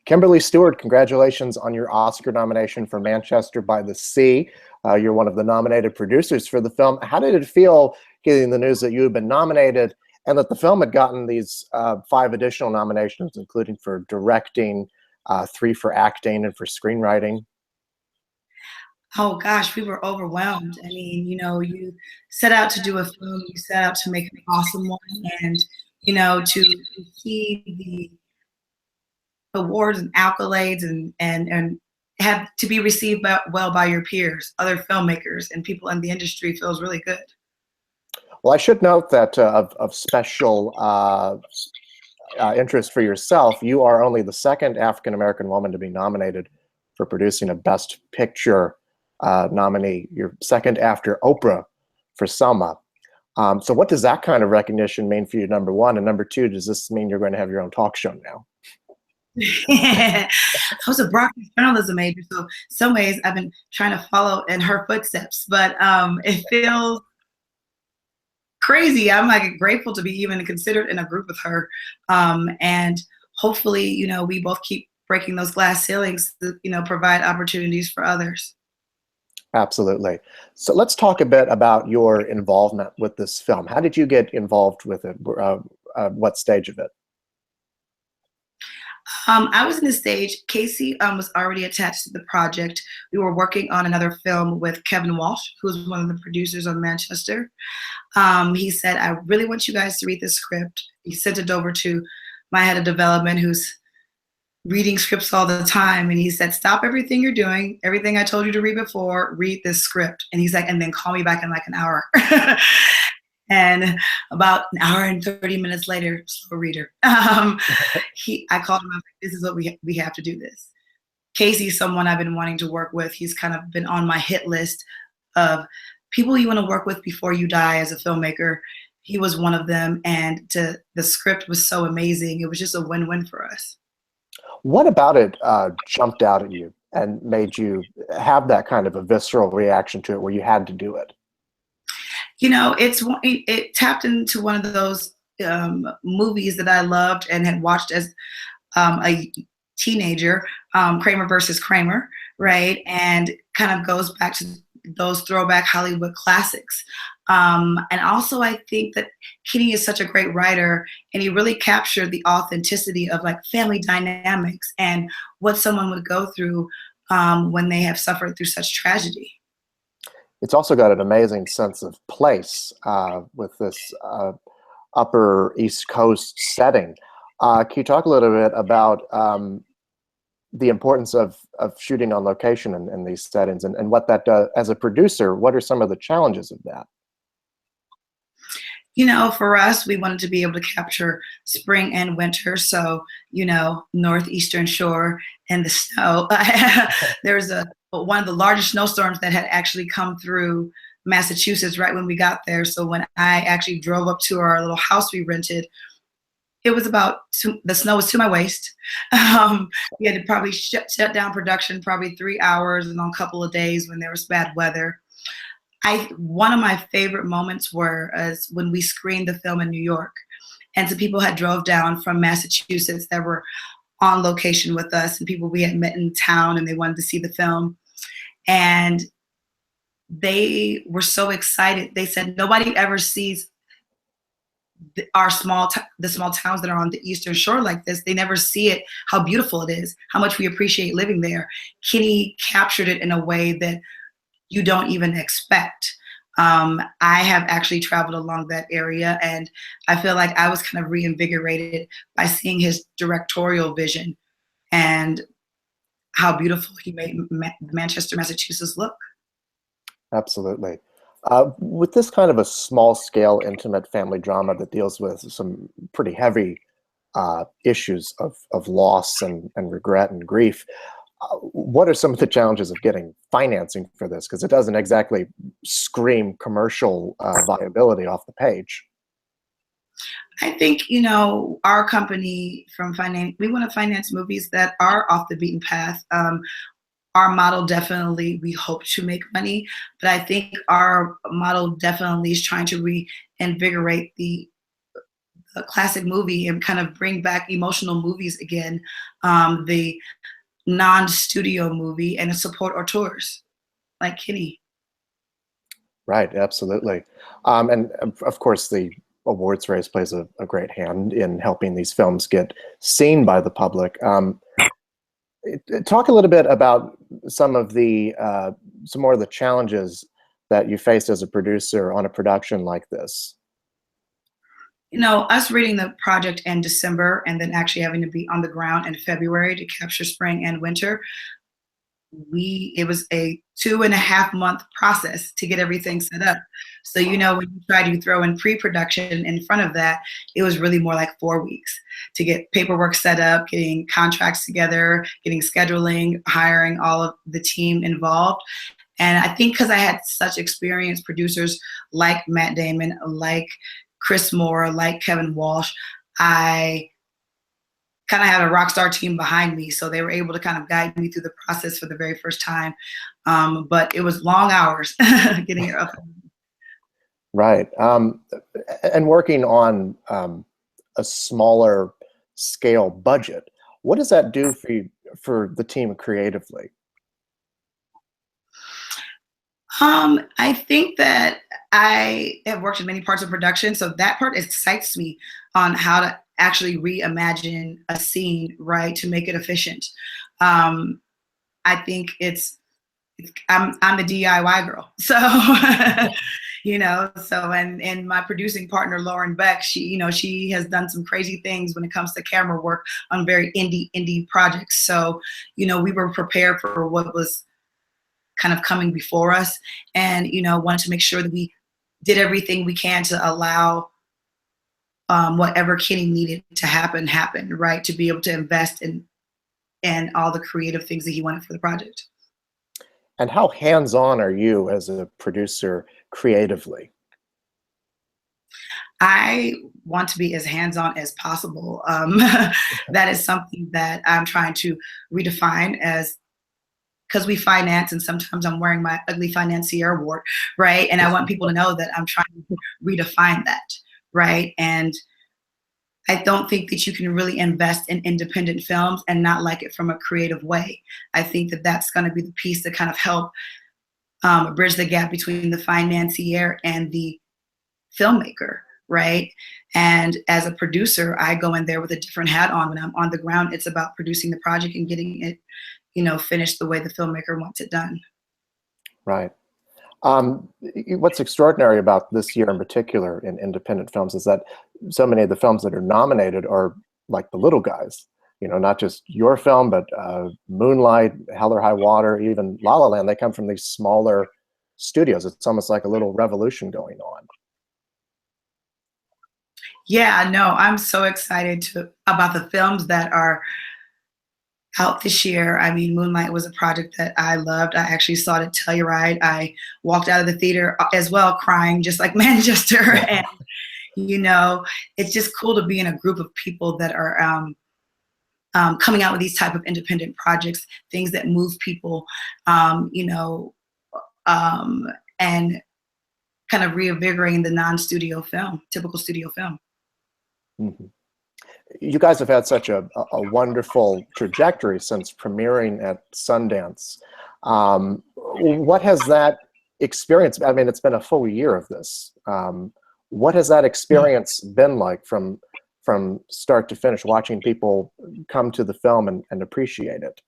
Kimberly Steward, congratulations on your Oscar nomination for Manchester by the Sea. You're one of the nominated producers for the film. How did it feel getting the news that you had been nominated and that the film had gotten these 5 additional nominations, including for directing, 3 for acting, and for screenwriting? Oh gosh, we were overwhelmed. I mean, you set out to do a film, you set out to make an awesome one, and to receive the awards and accolades and have to be received well by your peers, other filmmakers, and people in the industry feels really good. Well, I should note that of special interest for yourself, you are only the second African-American woman to be nominated for producing a Best Picture nominee. You're second after Oprah for Selma. So what does that kind of recognition mean for you, number one? And number two, does this mean you're going to have your own talk show now? I was a broadcast journalism major, so in some ways I've been trying to follow in her footsteps, but it feels crazy. I'm like grateful to be even considered in a group with her, and hopefully, we both keep breaking those glass ceilings to, provide opportunities for others. Absolutely. So let's talk a bit about your involvement with this film. How did you get involved with it? What stage of it? I was in the stage. Casey was already attached to the project. We were working on another film with Kevin Walsh, who was one of the producers on Manchester. He said, I really want you guys to read this script. He sent it over to my head of development, who's reading scripts all the time. And he said, stop everything you're doing, everything I told you to read before, read this script. And he's like, and then call me back in like an hour. And about an hour and 30 minutes later, slow reader, I called him up, this is what we have to do this. Casey's someone I've been wanting to work with. He's kind of been on my hit list of people you want to work with before you die as a filmmaker. He was one of them, and the script was so amazing. It was just a win-win for us. What about it jumped out at you and made you have that kind of a visceral reaction to it where you had to do it? It tapped into one of those movies that I loved and had watched as a teenager, Kramer versus Kramer, right? And kind of goes back to those throwback Hollywood classics. And also I think that Kenny is such a great writer, and he really captured the authenticity of like family dynamics and what someone would go through when they have suffered through such tragedy. It's also got an amazing sense of place with this Upper East Coast setting. Can you talk a little bit about the importance of shooting on location in these settings and what that does as a producer? What are some of the challenges of that? For us, we wanted to be able to capture spring and winter. So, northeastern shore and the snow. There's one of the largest snowstorms that had actually come through Massachusetts right when we got there. So when I actually drove up to our little house we rented, it was the snow was to my waist. We had to probably shut down production probably 3 hours and on a couple of days when there was bad weather. One of my favorite moments was when we screened the film in New York, and some people had drove down from Massachusetts that were on location with us, and people we had met in town, and they wanted to see the film. And they were so excited. They said nobody ever sees the small towns that are on the Eastern Shore like this. They never see it, how beautiful it is, how much we appreciate living there. Kenny captured it in a way that you don't even expect. I have actually traveled along that area, and I feel like I was kind of reinvigorated by seeing his directorial vision and how beautiful he made Manchester, Massachusetts look. Absolutely. With this kind of a small-scale, intimate family drama that deals with some pretty heavy issues of loss and regret and grief, what are some of the challenges of getting financing for this? Because it doesn't exactly scream commercial viability off the page. I think, our company we want to finance movies that are off the beaten path. Our model definitely, we hope to make money, but I think our model definitely is trying to reinvigorate the a classic movie and kind of bring back emotional movies again, the non-studio movie, and support auteurs like Kenny. Right, absolutely. And of course, the awards race plays a great hand in helping these films get seen by the public. Talk a little bit about some of the some more of the challenges that you faced as a producer on a production like this. You know, us reading the project in December and then actually having to be on the ground in February to capture spring and winter, it was a 2.5 month process to get everything set up. So, you know, when you try to throw in pre-production in front of that, it was really more like 4 weeks to get paperwork set up, getting contracts together, getting scheduling, hiring all of the team involved. And I think because I had such experienced producers like Matt Damon, like Chris Moore, like Kevin Walsh, I kind of had a rock star team behind me. So they were able to kind of guide me through the process for the very first time. But it was long hours getting it up. Right. And working on a smaller scale budget, what does that do for you, for the team creatively? I think that I have worked in many parts of production, so that part excites me on how to actually reimagine a scene, right, to make it efficient. I think I'm the DIY girl, so you know. So and my producing partner Lauren Beck, she has done some crazy things when it comes to camera work on very indie projects. So we were prepared for what was kind of coming before us, and wanted to make sure that we did everything we can to allow whatever Kenny needed to happen, right, to be able to invest in all the creative things that he wanted for the project. And how hands-on are you as a producer creatively? I want to be as hands-on as possible. That is something that I'm trying to redefine, because we finance, and sometimes I'm wearing my ugly financier award, right? And I want people to know that I'm trying to redefine that, right? And I don't think that you can really invest in independent films and not like it from a creative way. I think that that's going to be the piece to kind of help bridge the gap between the financier and the filmmaker, right? And as a producer, I go in there with a different hat on. When I'm on the ground, it's about producing the project and getting it finished the way the filmmaker wants it done. Right. What's extraordinary about this year in particular in independent films is that so many of the films that are nominated are like the little guys, not just your film, but Moonlight, Hell or High Water, even La La Land. They come from these smaller studios. It's almost like a little revolution going on. Yeah, no, I'm so excited about the films that are out this year. I mean, Moonlight was a project that I loved. I actually saw it at Telluride. I walked out of the theater as well crying, just like Manchester. And, it's just cool to be in a group of people that are coming out with these type of independent projects, things that move people, and kind of reinvigorating the non-studio film, typical studio film. Mm-hmm. You guys have had such a wonderful trajectory since premiering at Sundance. What has that experience, I mean, it's been a full year of this. What has that experience been like from start to finish, watching people come to the film and appreciate it?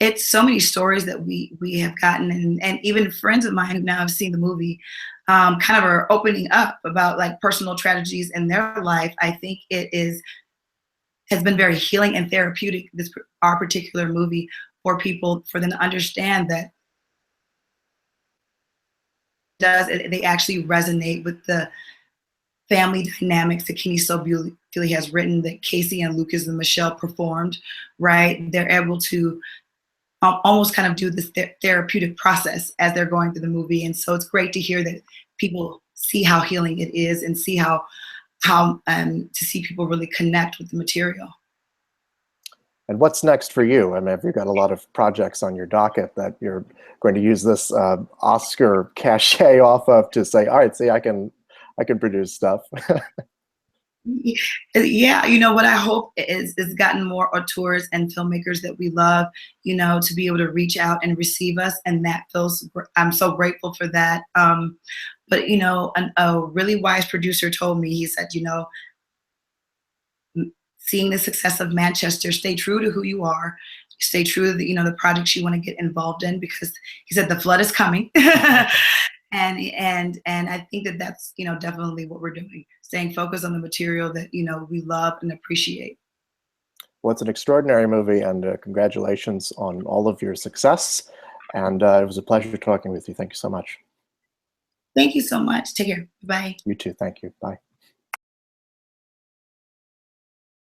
It's so many stories that we have gotten, and even friends of mine who now have seen the movie kind of are opening up about like personal tragedies in their life. I think has been very healing and therapeutic, our particular movie, for people, for them to understand that they actually resonate with the family dynamics that Kenny so beautifully has written, that Casey and Lucas and Michelle performed, right? They're able to almost kind of do this therapeutic process as they're going through the movie. And so it's great to hear that people see how healing it is, and see how to see people really connect with the material. And what's next for you? I mean, have you got a lot of projects on your docket that you're going to use this Oscar cachet off of to say, all right, see, I can I can produce stuff. Yeah, you know what I hope is gotten more auteurs and filmmakers that we love, you know, to be able to reach out and receive us, and that I'm so grateful for that. But you know, a really wise producer told me, he said, you know, seeing the success of Manchester, stay true to who you are, stay true to the, you know, the projects you want to get involved in, because he said the flood is coming. And I think that that's, you know, definitely what we're doing, staying focused on the material that, you know, we love and appreciate. Well, it's an extraordinary movie, and congratulations on all of your success. And it was a pleasure talking with you. Thank you so much. Thank you so much. Take care. Bye. You too. Thank you. Bye.